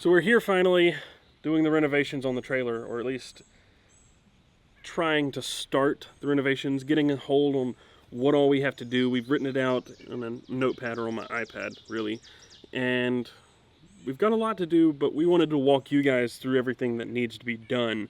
So we're here finally doing the renovations on the trailer, or at least trying to start the renovations, getting a hold on what all we have to do. We've written it out on a notepad or on my iPad, really, and we've got a lot to do, but we wanted to walk you guys through everything that needs to be done,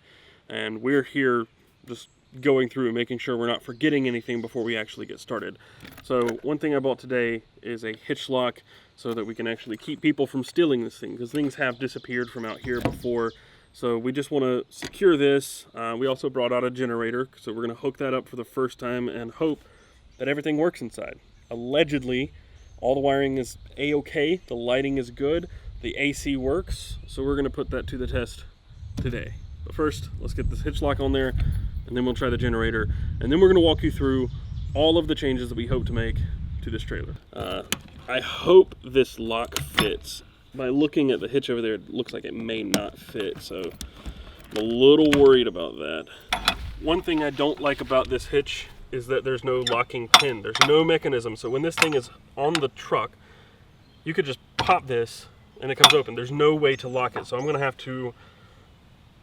and we're here just going through and making sure we're not forgetting anything before we actually get started. So one thing I bought today is a hitch lock so that we can actually keep people from stealing this thing, because things have disappeared from out here before. So we just want to secure this. We also brought out a generator, so we're going to hook that up for the first time and hope that everything works inside. Allegedly, all the wiring is a-okay, the lighting is good, the AC works, so we're going to put that to the test today. But first, let's get this hitch lock on there, and then we'll try the generator, and then we're going to walk you through all of the changes that we hope to make to this trailer. I hope this lock fits. By looking at the hitch over there, it looks like it may not fit, so I'm a little worried about that. One thing I don't like about this hitch is that there's no locking pin. There's no mechanism, so when this thing is on the truck, you could just pop this and it comes open. There's no way to lock it, so I'm going to have to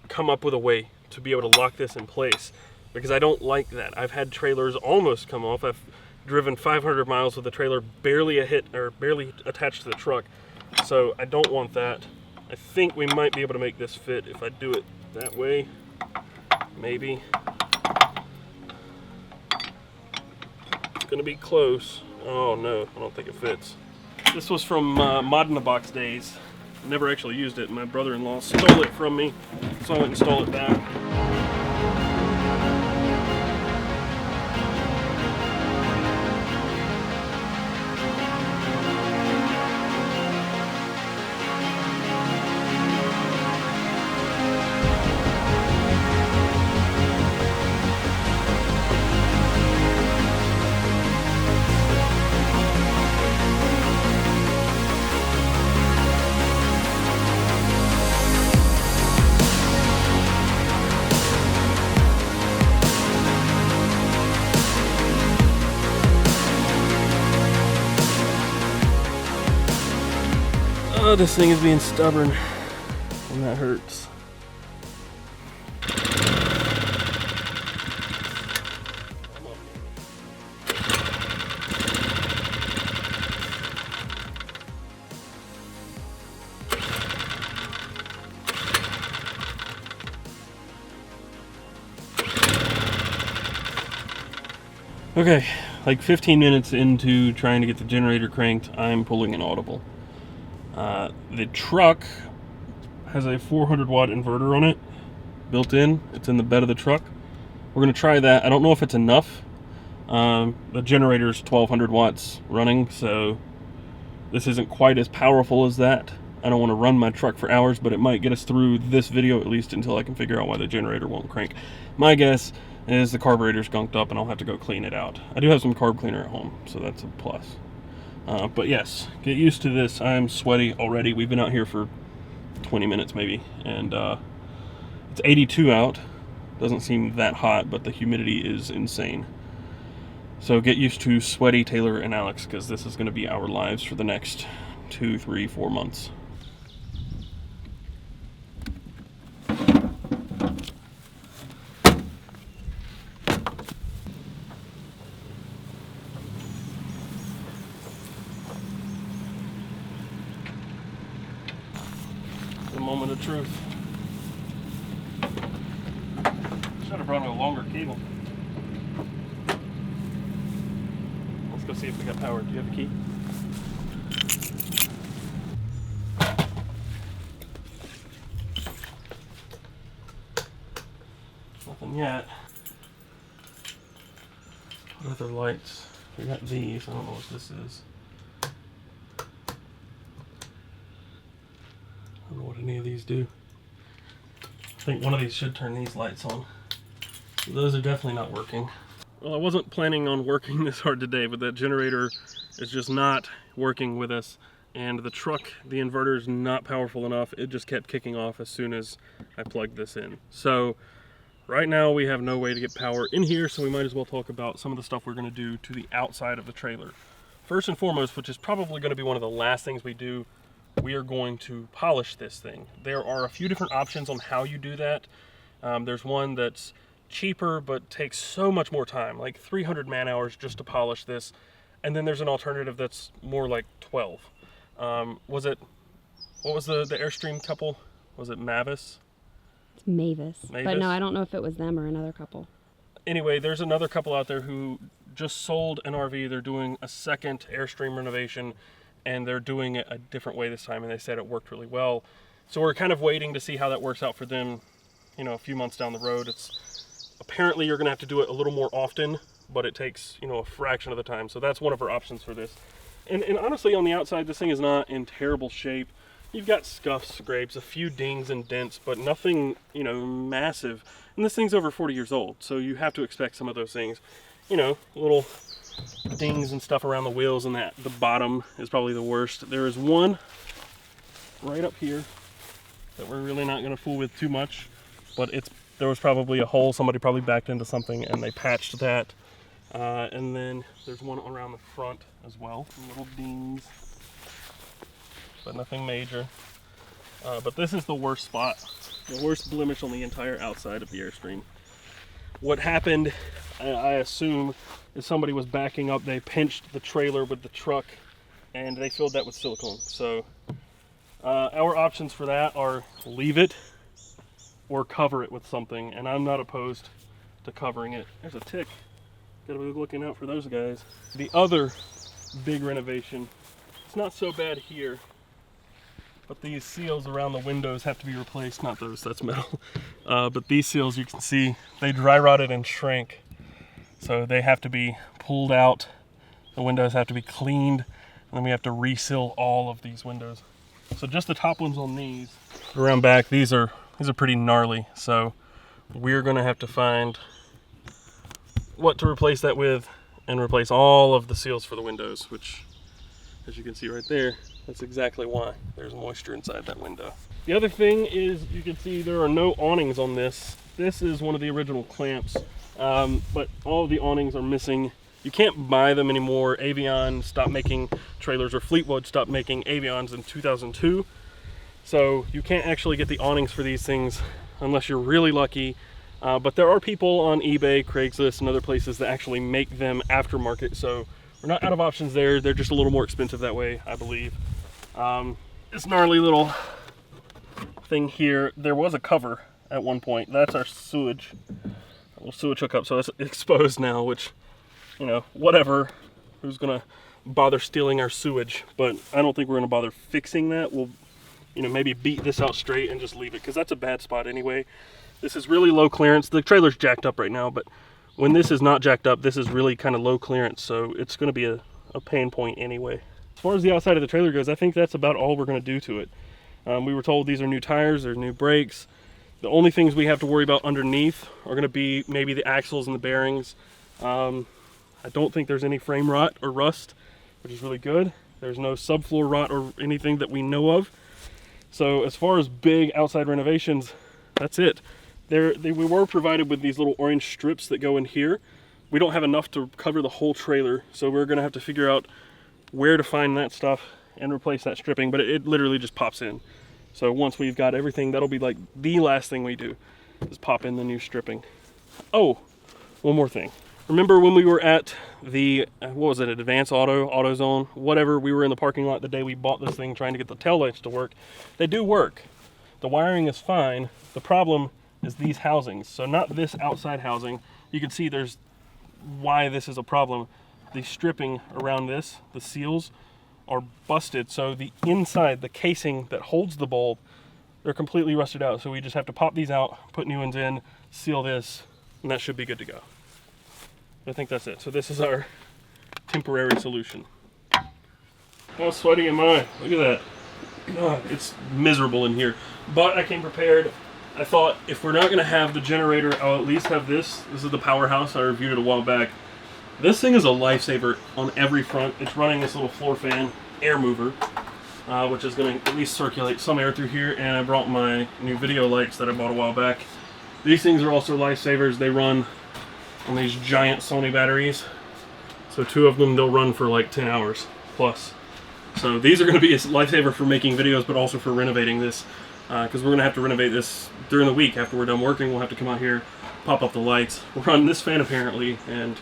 come up with a way to be able to lock this in place, because I don't like that. I've had trailers almost come off. I've driven 500 miles with a trailer barely attached to the truck, so I don't want that. I think we might be able to make this fit if I do it that way, maybe. It's gonna be close. Oh no, I don't think it fits. This was from Mod in the Box days. Never actually used it. My brother-in-law stole it from me, so I went and stole it back. Oh, this thing is being stubborn, and that hurts. Okay, like 15 minutes into trying to get the generator cranked, I'm pulling an audible. The truck has a 400 watt inverter on it, built in. It's in the bed of the truck. We're going to try that. I don't know if it's enough. The generator's 1200 watts running, so this isn't quite as powerful as that. I don't want to run my truck for hours, but it might get us through this video at least until I can figure out why the generator won't crank. My guess is the carburetor's gunked up and I'll have to go clean it out. I do have some carb cleaner at home, so that's a plus. But yes, get used to this. I'm sweaty already. We've been out here for 20 minutes maybe, and it's 82 out. Doesn't seem that hot, but the humidity is insane. So get used to sweaty Taylor and Alex, because this is going to be our lives for the next 2, 3, 4 months. The moment of truth. Should have brought me a longer cable. Let's go see if we got power. Do you have a key? Nothing yet. What other lights? We got these. I don't know what this is. I don't know what any of these do. I think one of these should turn these lights on. So those are definitely not working. Well, I wasn't planning on working this hard today, but that generator is just not working with us. And the truck, the inverter is not powerful enough. It just kept kicking off as soon as I plugged this in. So right now we have no way to get power in here, so we might as well talk about some of the stuff we're going to do to the outside of the trailer. First and foremost, which is probably going to be one of the last things we do, we are going to polish this thing. There are a few different options on how you do that. There's one that's cheaper but takes so much more time, like 300 man hours just to polish this. And then there's an alternative that's more like 12. What was the Airstream couple? Was it Mavis? It's Mavis. But no, I don't know if it was them or another couple. Anyway, there's another couple out there who just sold an RV. They're doing a second Airstream renovation, and they're doing it a different way this time, and they said it worked really well. So we're kind of waiting to see how that works out for them, you know, a few months down the road. It's apparently you're going to have to do it a little more often, but it takes, you know, a fraction of the time. So that's one of our options for this. And honestly, on the outside, this thing is not in terrible shape. You've got scuffs, scrapes, a few dings and dents, but nothing, you know, massive. And this thing's over 40 years old, so you have to expect some of those things. You know, little dings and stuff around the wheels, and the bottom is probably the worst. There is one right up here that we're really not going to fool with too much, but there was probably a hole. Somebody probably backed into something, and they patched that. And then there's one around the front as well, some little dings, but nothing major. But this is the worst spot, the worst blemish on the entire outside of the Airstream. What happened, I assume, is somebody was backing up, they pinched the trailer with the truck, and they filled that with silicone. So our options for that are leave it or cover it with something, and I'm not opposed to covering it. There's a tick. Gotta be looking out for those guys. The other big renovation, it's not so bad here, but these seals around the windows have to be replaced. Not those, that's metal. But these seals, you can see, they dry rotted and shrank. So they have to be pulled out. The windows have to be cleaned, and then we have to reseal all of these windows. So just the top ones on these. Around back, these are pretty gnarly. So we're gonna have to find what to replace that with and replace all of the seals for the windows, which, as you can see right there, that's exactly why there's moisture inside that window. The other thing is, you can see there are no awnings on this. This is one of the original clamps, but all of the awnings are missing. You can't buy them anymore. Avion stopped making trailers, or Fleetwood stopped making Avions in 2002. So you can't actually get the awnings for these things unless you're really lucky. But there are people on eBay, Craigslist, and other places that actually make them aftermarket. So we're not out of options there. They're just a little more expensive that way, I believe. This gnarly little thing here, there was a cover at one point. That's our sewage, a little sewage hookup. So it's exposed now, which, you know, whatever. Who's gonna bother stealing our sewage? But I don't think we're gonna bother fixing that. We'll, you know, maybe beat this out straight and just leave it, because that's a bad spot anyway. This is really low clearance. The trailer's jacked up right now, but when this is not jacked up, this is really kind of low clearance, so it's going to be a pain point anyway. As far as the outside of the trailer goes, I think that's about all we're going to do to it. We were told these are new tires, there's new brakes. The only things we have to worry about underneath are going to be maybe the axles and the bearings. I don't think there's any frame rot or rust, which is really good. There's no subfloor rot or anything that we know of. So as far as big outside renovations, that's it. We were provided with these little orange strips that go in here. We don't have enough to cover the whole trailer, so we're gonna have to figure out where to find that stuff and replace that stripping, but it literally just pops in. So once we've got everything, that'll be like the last thing we do, is pop in the new stripping. Oh, one more thing. Remember when we were at the, what was it, Advance Auto, AutoZone, whatever, we were in the parking lot the day we bought this thing trying to get the taillights to work. They do work. The wiring is fine. The problem is these housings. So not this outside housing. You can see there's why this is a problem. The stripping around this, the seals, are busted. So the inside, the casing that holds the bulb, they're completely rusted out. So we just have to pop these out, put new ones in, seal this, and that should be good to go. I think that's it. So this is our temporary solution. How sweaty am I? Look at that. God, it's miserable in here. But I came prepared. I thought if we're not going to have the generator, I'll at least have this. This is the powerhouse. I reviewed it a while back. This thing is a lifesaver on every front. It's running this little floor fan air mover, which is going to at least circulate some air through here. And I brought my new video lights that I bought a while back. These things are also lifesavers. They run on these giant Sony batteries. So 2 of them, they'll run for like 10 hours plus. So these are going to be a lifesaver for making videos, but also for renovating this, because we're going to have to renovate this during the week. After we're done working, we'll have to come out here, pop up the lights, run this fan apparently, and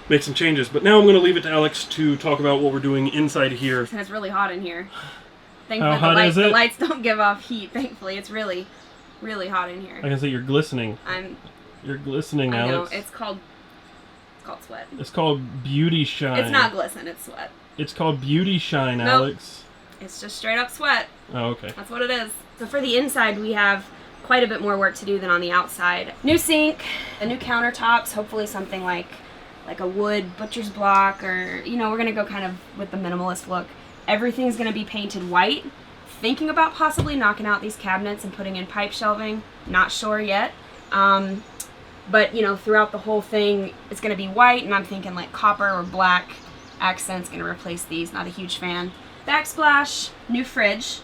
make some changes. But now I'm going to leave it to Alex to talk about what we're doing inside here. And it's really hot in here. Thankfully, How hot is it? The lights don't give off heat, thankfully. It's really, really hot in here. I can say you're glistening. You're glistening, Alex. I know, it's called sweat. It's called beauty shine. It's not glisten, it's sweat. It's called beauty shine, nope. Alex. It's just straight up sweat. Oh, okay. That's what it is. So for the inside, we have quite a bit more work to do than on the outside. New sink, the new countertops, hopefully something like a wood butcher's block, or, you know, we're going to go kind of with the minimalist look. Everything's going to be painted white. Thinking about possibly knocking out these cabinets and putting in pipe shelving. Not sure yet. But, you know, throughout the whole thing, it's going to be white, and I'm thinking like copper or black accents going to replace these. Not a huge fan. Backsplash, new fridge.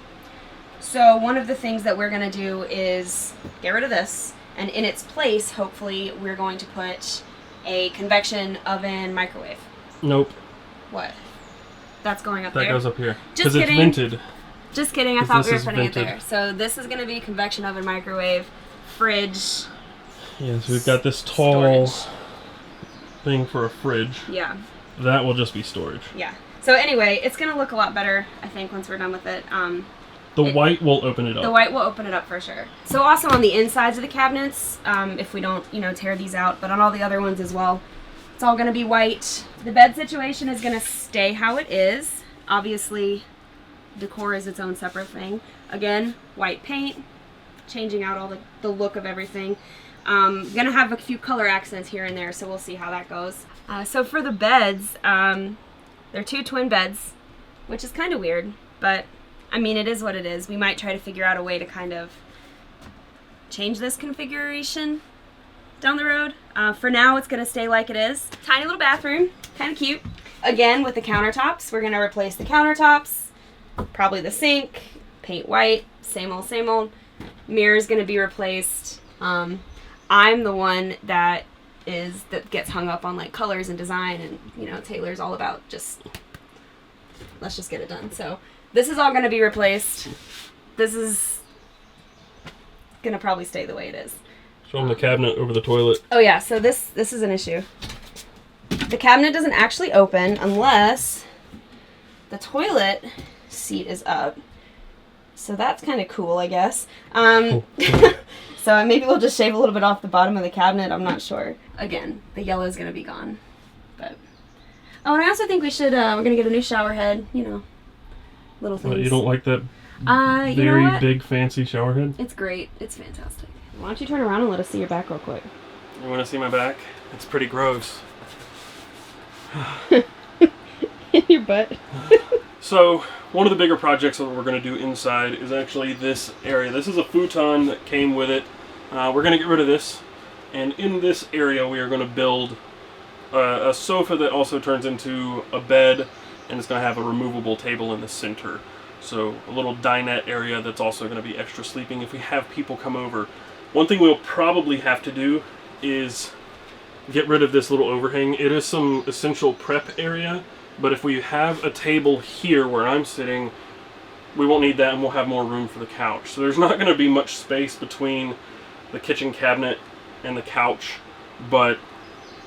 So one of the things that we're going to do is get rid of this, and in its place, hopefully, we're going to put a convection oven microwave. Nope. What? That's going up there? That goes up here. Just kidding. It's vented. Just kidding. I thought we were putting vented. it there. So this is going to be convection oven microwave, fridge. Yes, we've got this tall storage thing for a fridge. Yeah. That will just be storage. Yeah. So anyway, it's going to look a lot better, I think, once we're done with it. The white will open it up. The white will open it up for sure. So also on the insides of the cabinets, if we don't, you know, tear these out, but on all the other ones as well, it's all going to be white. The bed situation is going to stay how it is. Obviously, decor is its own separate thing. Again, white paint, changing out all the look of everything. Gonna have a few color accents here and there, so we'll see how that goes. So for the beds, they're 2 twin beds, which is kind of weird, but I mean, it is what it is. We might try to figure out a way to kind of change this configuration down the road. For now, it's gonna stay like it is. Tiny little bathroom, kind of cute. Again, with the countertops, we're gonna replace the countertops, probably the sink, paint white, same old, same old. Mirror's gonna be replaced. I'm the one that gets hung up on like colors and design, and you know, Taylor's all about just, let's just get it done. So this is all going to be replaced. This is going to probably stay the way it is. Show them the cabinet over the toilet. Oh yeah, so this is an issue. The cabinet doesn't actually open unless the toilet seat is up. So that's kind of cool, I guess. Cool. So maybe we'll just shave a little bit off the bottom of the cabinet. I'm not sure. Again, the yellow is going to be gone. But oh, and I also think we should, we're going to get a new shower head. You know, little things. You don't like that you know what? big, fancy shower head? It's great. It's fantastic. Why don't you turn around and let us see your back real quick? You want to see my back? It's pretty gross. Your butt. So, one of the bigger projects that we're going to do inside is actually this area. This is a futon that came with it. We're going to get rid of this. And in this area, we are going to build a sofa that also turns into a bed. And it's going to have a removable table in the center. So, a little dinette area that's also going to be extra sleeping if we have people come over. One thing we'll probably have to do is get rid of this little overhang. It is some essential prep area. But if we have a table here where I'm sitting, we won't need that, and we'll have more room for the couch. So there's not going to be much space between the kitchen cabinet and the couch. But,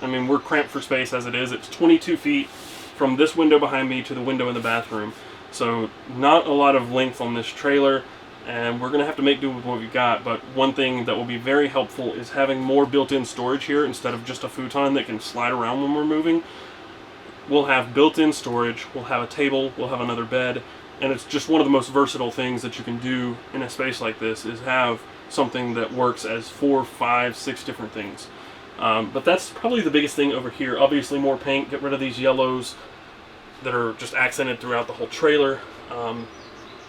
I mean, we're cramped for space as it is. It's 22 feet from this window behind me to the window in the bathroom. So not a lot of length on this trailer, and we're going to have to make do with what we've got. But one thing that will be very helpful is having more built-in storage here instead of just a futon that can slide around when we're moving. We'll have built-in storage, we'll have a table, we'll have another bed, and it's just one of the most versatile things that you can do in a space like this is have something that works as 4, 5, 6 different things. But that's probably the biggest thing over here. Obviously more paint, get rid of these yellows that are just accented throughout the whole trailer.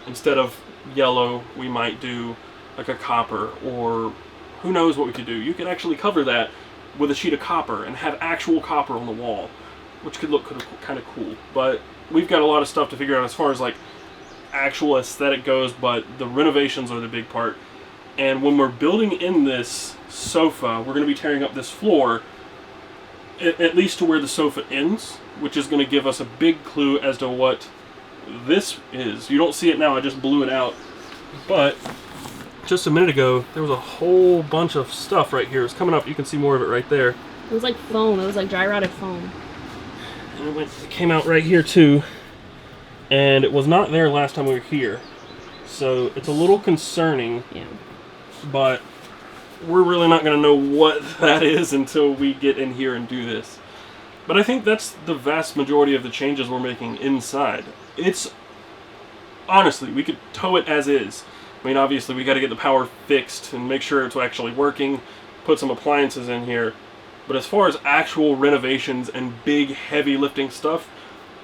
Instead of yellow, we might do like a copper, or who knows what we could do. You could actually cover that with a sheet of copper and have actual copper on the wall, which could look kind of cool. But we've got a lot of stuff to figure out as far as like actual aesthetic goes, but the renovations are the big part. And when we're building in this sofa, we're going to be tearing up this floor at least to where the sofa ends, which is going to give us a big clue as to what this is. You don't see it now, I just blew it out. But just a minute ago, there was a whole bunch of stuff right here. It's coming up, you can see more of it right there. It was like foam, it was like dry rotted foam. And it came out right here too. And it was not there last time we were here. So it's a little concerning. Yeah. But we're really not going to know what that is until we get in here and do this. But I think that's the vast majority of the changes we're making inside. It's, honestly, we could tow it as is. I mean, obviously, we got to get the power fixed and make sure it's actually working, put some appliances in here. But as far as actual renovations and big, heavy lifting stuff,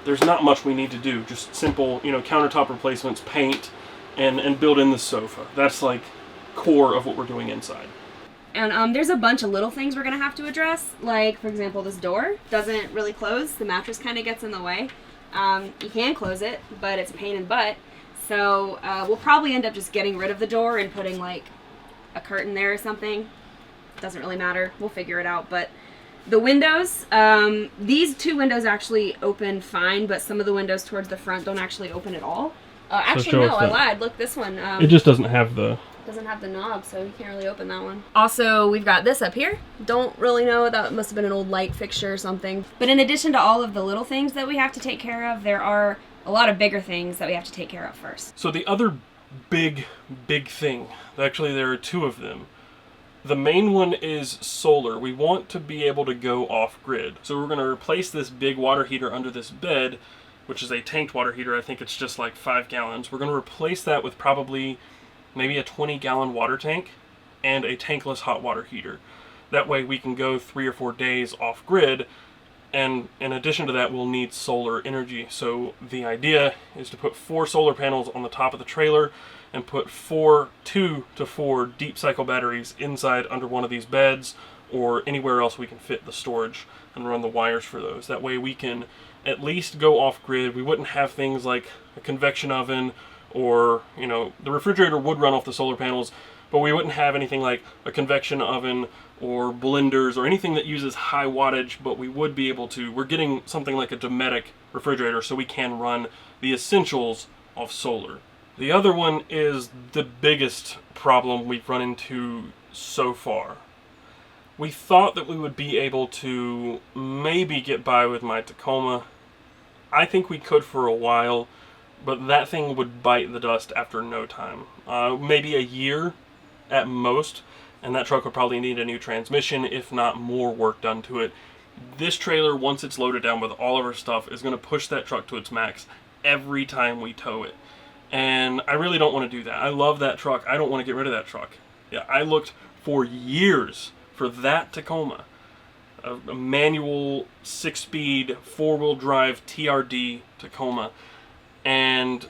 there's not much we need to do. Just simple, you know, countertop replacements, paint, and build in the sofa. That's like core of what we're doing inside. And there's a bunch of little things we're going to have to address. Like, for example, this door doesn't really close. The mattress kind of gets in the way. You can close it, but it's a pain in the butt. So we'll probably end up just getting rid of the door and putting, like, a curtain there or something. Doesn't really matter. We'll figure it out. But the windows, these two windows actually open fine, but some of the windows towards the front don't actually open at all. Actually, no, I lied. Look, this one. It just doesn't have the... Doesn't have the knob, so you can't really open that one. Also, we've got this up here. Don't really know, that must have been an old light fixture or something. But in addition to all of the little things that we have to take care of, there are a lot of bigger things that we have to take care of first. So the other big thing, actually there are two of them. The main one is solar. We want to be able to go off-grid. So we're going to replace this big water heater under this bed, which is a tanked water heater. I think it's just like 5 gallons. We're going to replace that with probably maybe a 20-gallon water tank and a tankless hot water heater. That way we can go 3 or 4 days off-grid, and in addition to that we'll need solar energy. So the idea is to put 4 solar panels on the top of the trailer and put 2 to 4 deep cycle batteries inside under one of these beds or anywhere else we can fit the storage and run the wires for those. That way we can at least go off-grid. We wouldn't have things like a convection oven, or, you know, the refrigerator would run off the solar panels, but we wouldn't have anything like a convection oven or blenders or anything that uses high wattage, but we would be able to. We're getting something like a Dometic refrigerator so we can run the essentials of solar. The other one is the biggest problem we've run into so far. We thought that we would be able to maybe get by with my Tacoma. I think we could for a while, but that thing would bite the dust after no time. Maybe a year at most, and that truck would probably need a new transmission, if not more work done to it. This trailer, once it's loaded down with all of our stuff, is going to push that truck to its max every time we tow it. And I really don't want to do that. I love that truck. I don't want to get rid of that truck. Yeah, I looked for years for that Tacoma. A manual 6-speed 4-wheel drive TRD Tacoma. And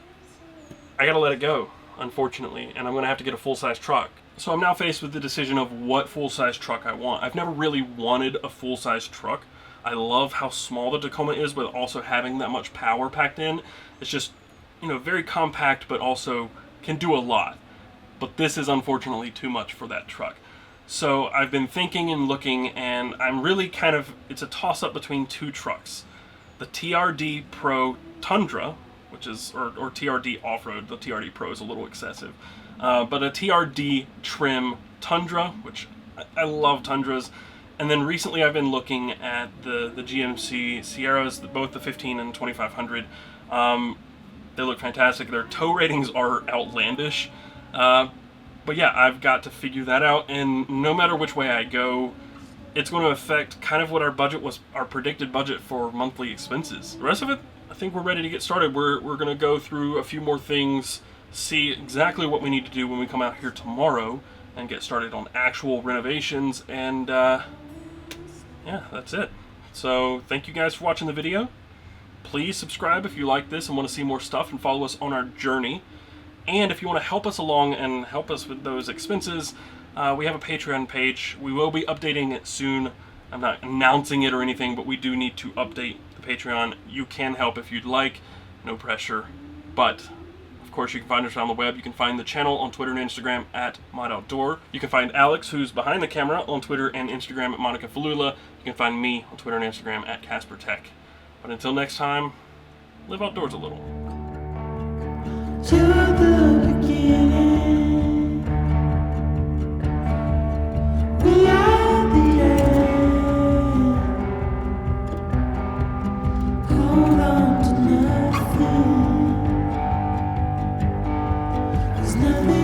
I gotta let it go, unfortunately, and I'm gonna have to get a full-size truck. So I'm now faced with the decision of what full-size truck I want. I've never really wanted a full-size truck. I love how small the Tacoma is, but also having that much power packed in. It's just, you know, very compact, but also can do a lot. But this is unfortunately too much for that truck. So I've been thinking and looking, and I'm really kind of, it's a toss-up between 2 trucks. The TRD Pro Tundra, which is, or TRD Off-Road. The TRD Pro is a little excessive. But a TRD trim Tundra, which I love Tundras. And then recently I've been looking at the GMC Sierras, both the 15 and 2500. They look fantastic. Their tow ratings are outlandish. But yeah, I've got to figure that out. And no matter which way I go, it's going to affect kind of what our budget was, our predicted budget for monthly expenses. The rest of it, I think we're ready to get started. We're going to go through a few more things, see exactly what we need to do when we come out here tomorrow, and get started on actual renovations, and yeah, that's it. So thank you guys for watching the video. Please subscribe if you like this and want to see more stuff, and follow us on our journey. And if you want to help us along and help us with those expenses, we have a Patreon page. We will be updating it soon. I'm not announcing it or anything, but we do need to update the Patreon. You can help if you'd like, no pressure. But of course, you can find us on the web. You can find the channel on Twitter and Instagram at Mod Outdoor. You can find Alex, who's behind the camera, on Twitter and Instagram at Monica Falula. You can find me on Twitter and Instagram at Casper Tech. But until next time, live outdoors a little. to the beginning. We are the end. Hold on to nothing. There's nothing.